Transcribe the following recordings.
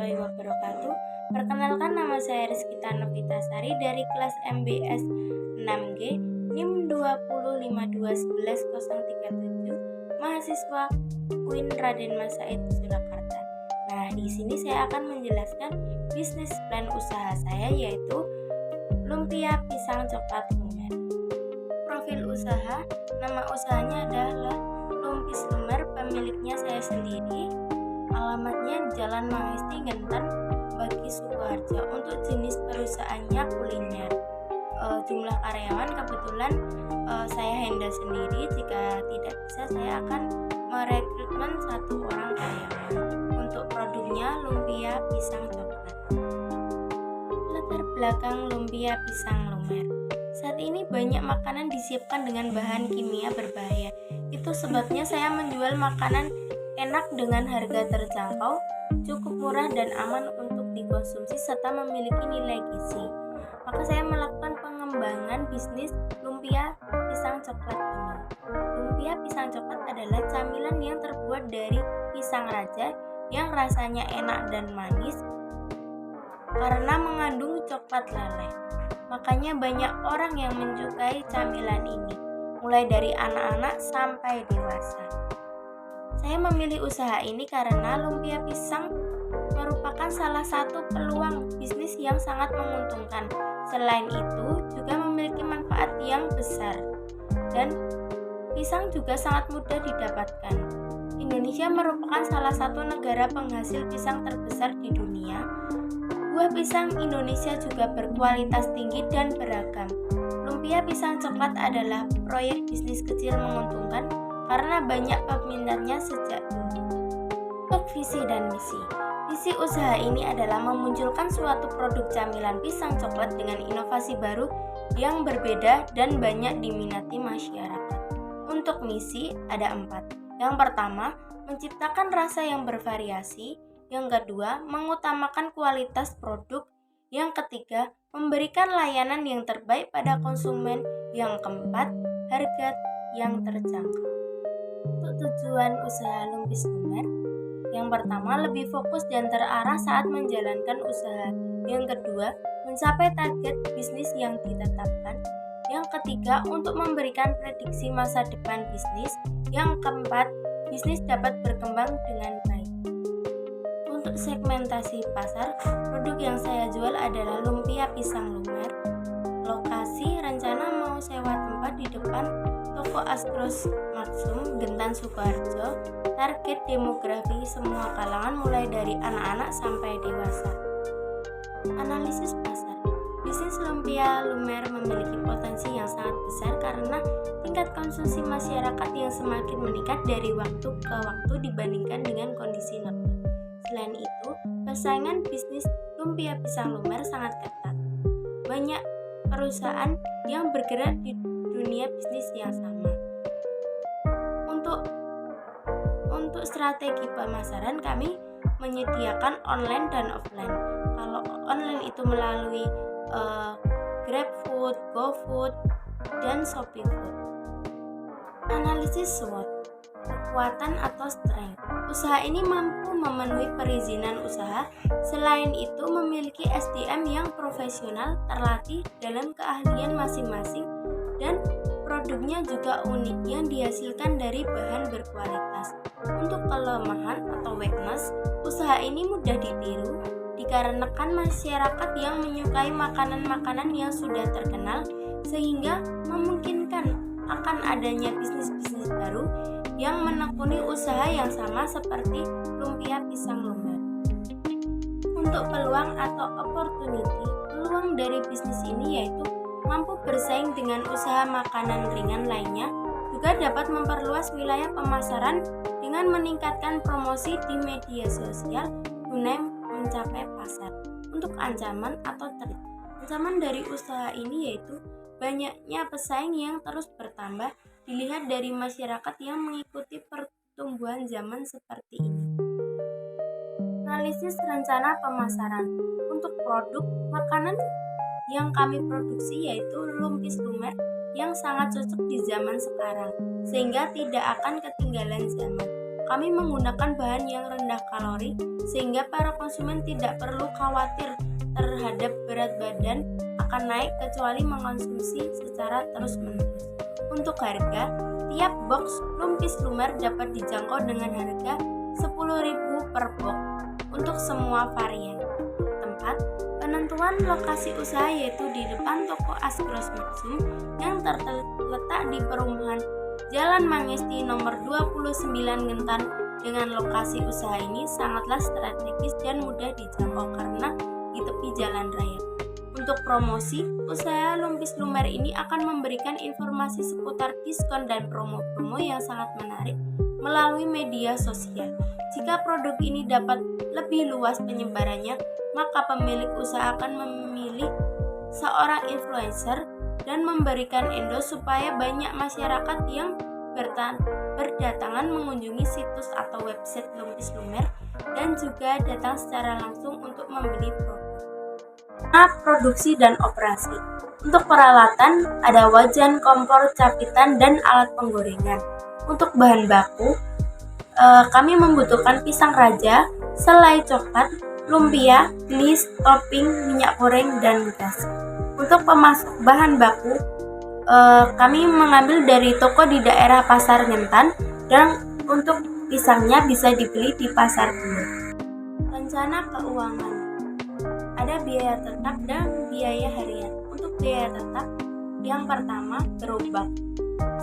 warahmatullahi wabarakatuh. Perkenalkan, nama saya Rizkita Novitasari dari kelas MBS 6G NIM 205211037, mahasiswa UIN Raden Mas Said Surakarta. Nah, di sini saya akan menjelaskan bisnis plan usaha saya, yaitu lumpia pisang coklat lumer. Profil usaha, nama usahanya adalah Lumpis Lumer, pemiliknya saya sendiri. Alamatnya Jalan Mangesti Gentan, Bagi Sukoharjo. Untuk jenis perusahaannya kuliner. Jumlah karyawan kebetulan saya handle sendiri. Jika tidak bisa, saya akan merekrutmen 1 orang karyawan. Untuk produknya lumpia pisang coklat. Latar belakang lumpia pisang lumer. Saat ini banyak makanan disiapkan dengan bahan kimia berbahaya. Itu sebabnya saya menjual makanan enak dengan harga terjangkau, cukup murah dan aman untuk dikonsumsi serta memiliki nilai gizi. Maka saya melakukan pengembangan bisnis lumpia pisang coklat ini. Lumpia pisang coklat adalah camilan yang terbuat dari pisang raja yang rasanya enak dan manis karena mengandung coklat leleh. Makanya banyak orang yang menyukai camilan ini, mulai dari anak-anak sampai dewasa. Saya memilih usaha ini karena lumpia pisang merupakan salah satu peluang bisnis yang sangat menguntungkan. Selain itu, juga memiliki manfaat yang besar. Dan pisang juga sangat mudah didapatkan. Indonesia merupakan salah satu negara penghasil pisang terbesar di dunia. Buah pisang Indonesia juga berkualitas tinggi dan beragam. Lumpia pisang coklat adalah proyek bisnis kecil menguntungkan karena banyak peminatnya sejak dulu. Untuk visi dan misi. Visi usaha ini adalah memunculkan suatu produk camilan pisang coklat dengan inovasi baru yang berbeda dan banyak diminati masyarakat. Untuk misi ada 4. Yang pertama, menciptakan rasa yang bervariasi. Yang kedua, mengutamakan kualitas produk. Yang ketiga, memberikan layanan yang terbaik pada konsumen. Yang keempat, harga yang terjangkau. Untuk tujuan usaha Lumpis Lumer, yang pertama, lebih fokus dan terarah saat menjalankan usaha. Yang kedua, mencapai target bisnis yang ditetapkan. Yang ketiga, untuk memberikan prediksi masa depan bisnis. Yang keempat, bisnis dapat berkembang dengan baik. Untuk segmentasi pasar, produk yang saya jual adalah lumpia pisang lumer. Lokasi rencana mau sewa tempat di depan Toko Astros Maksum, Gentan Sukoharjo. Target demografi semua kalangan mulai dari anak-anak sampai dewasa. Analisis pasar. Bisnis lumpia lumer memiliki potensi yang sangat besar karena tingkat konsumsi masyarakat yang semakin meningkat dari waktu ke waktu dibandingkan dengan kondisi normal. Selain itu, persaingan bisnis lumpia pisang lumer sangat ketat. Banyak perusahaan yang bergerak di dunia bisnis yang sama. Untuk strategi pemasaran, kami menyediakan online dan offline. Kalau online itu melalui GrabFood, GoFood, dan ShopeeFood. Analisis SWOT, kekuatan atau strength. Usaha ini mampu memenuhi perizinan usaha. Selain itu, memiliki SDM yang profesional, terlatih dalam keahlian masing-masing, dan produknya juga unik yang dihasilkan dari bahan berkualitas. Untuk kelemahan atau weakness, usaha ini mudah ditiru dikarenakan masyarakat yang menyukai makanan-makanan yang sudah terkenal, sehingga memungkinkan akan adanya bisnis-bisnis baru yang menekuni usaha yang sama seperti lumpia pisang lumer. Untuk peluang atau opportunity, peluang dari bisnis ini yaitu mampu bersaing dengan usaha makanan ringan lainnya, juga dapat memperluas wilayah pemasaran dengan meningkatkan promosi di media sosial guna mencapai pasar. Untuk ancaman atau threat. Ancaman dari usaha ini yaitu banyaknya pesaing yang terus bertambah dilihat dari masyarakat yang mengikuti pertumbuhan zaman seperti ini. Analisis rencana pemasaran. Untuk produk makanan yang kami produksi yaitu lumpis lumer yang sangat cocok di zaman sekarang, sehingga tidak akan ketinggalan zaman. kami menggunakan bahan yang rendah kalori sehingga para konsumen tidak perlu khawatir terhadap berat badan akan naik kecuali mengonsumsi secara terus-menerus. Untuk harga, tiap box lumpis lumer dapat dijangkau dengan harga 10.000 per box untuk semua varian. Tempat penentuan lokasi usaha yaitu di depan toko Asgros Maksum yang terletak di perumahan Jalan Mangesti nomor 29 Gentan. Dengan lokasi usaha ini sangatlah strategis dan mudah dijangkau karena di tepi jalan raya. Untuk promosi, usaha lumpis lumer ini akan memberikan informasi seputar diskon dan promo-promo yang sangat menarik melalui media sosial. Jika produk ini dapat lebih luas penyebarannya, maka pemilik usaha akan memilih seorang influencer dan memberikan endorse supaya banyak masyarakat yang berdatangan mengunjungi situs atau website lumpis lumer dan juga datang secara langsung untuk membeli produk. Produksi dan operasi. Untuk peralatan ada wajan, kompor, capitan, dan alat penggorengan. Untuk bahan baku, kami membutuhkan pisang raja, selai coklat, lumpia, glis, topping, minyak goreng, dan gas. Untuk pemasok bahan baku, kami mengambil dari toko di daerah Pasar Gentan dan untuk pisangnya bisa dibeli di Pasar Gulung. Rencana keuangan. Ada biaya tetap dan biaya harian. Untuk biaya tetap, yang pertama gerobak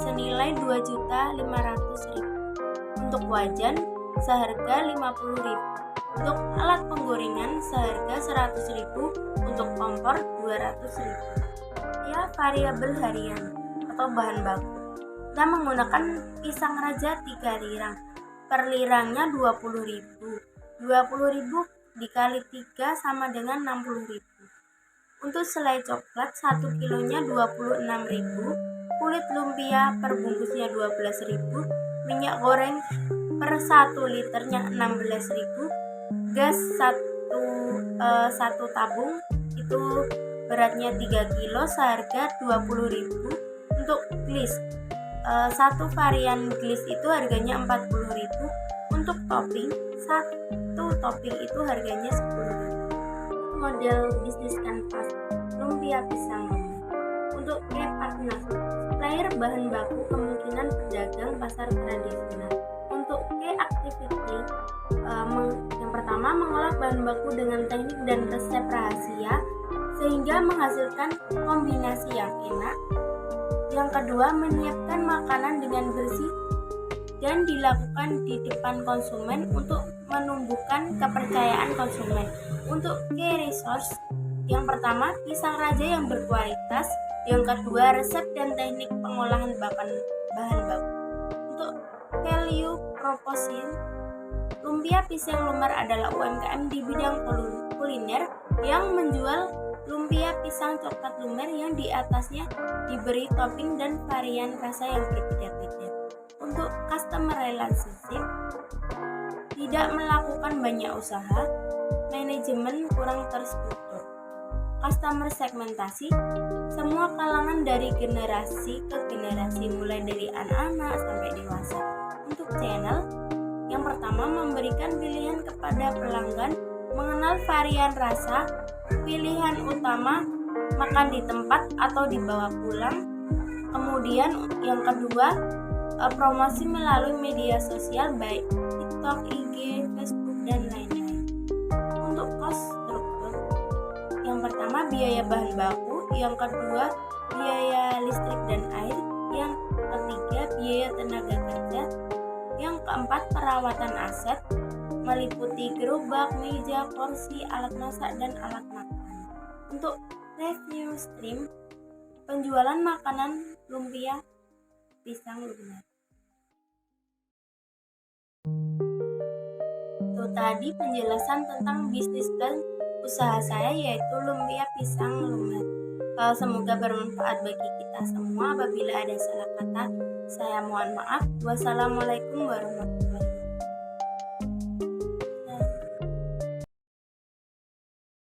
senilai 2.500.000. Untuk wajan seharga 50.000. Untuk alat penggorengan seharga 100.000. Untuk kompor 200.000. Ya, variabel harian atau bahan baku. Kita menggunakan pisang raja 3 lirang. Per lirangnya 20.000. 20.000 dikali 3 sama dengan 60.000. Untuk selai coklat 1 kilonya 26.000, kulit lumpia per bungkusnya 12.000, minyak goreng per 1 liternya 16.000, gas 1 tabung itu beratnya 3 kilo seharga 20.000. Untuk glis, satu varian glis itu harganya 40.000. Untuk topping, satu topping itu harganya 10.000. Model bisnis kanvas lumpia pisang lumer. Untuk partner, supplier bahan baku kemungkinan pedagang pasar tradisional. Untuk activity, yang pertama mengolah bahan baku dengan teknik dan resep rahasia sehingga menghasilkan kombinasi yang enak. Yang kedua, menyiapkan makanan dengan bersih dan dilakukan di depan konsumen untuk menumbuhkan kepercayaan konsumen. Untuk key resource, yang pertama pisang raja yang berkualitas, yang kedua resep dan teknik pengolahan bahan baku. Untuk value proposition, lumpia pisang lumer adalah UMKM di bidang kuliner yang menjual lumpia pisang coklat lumer yang di atasnya diberi topping dan varian rasa yang berbeda-beda. Untuk customer relationship, tidak melakukan banyak usaha, manajemen kurang terstruktur. Customer segmentasi, semua kalangan dari generasi ke generasi mulai dari anak-anak sampai dewasa. Untuk channel, yang pertama memberikan pilihan kepada pelanggan mengenal varian rasa, pilihan utama makan di tempat atau dibawa pulang. Kemudian yang kedua, promosi melalui media sosial baik TikTok, IG, Facebook, dan lain-lain. Untuk cost struktur, yang pertama biaya bahan baku, yang kedua biaya listrik dan air, yang ketiga biaya tenaga kerja, yang keempat perawatan aset meliputi gerobak, meja, kursi, alat masak, dan alat makan. Untuk revenue stream, penjualan makanan lumpia pisang lumer. Itu tadi penjelasan tentang bisnis dan usaha saya yaitu lumpia pisang lumer. Semoga bermanfaat bagi kita semua. Apabila ada salah kata, saya mohon maaf. Wassalamualaikum warahmatullahi wabarakatuh.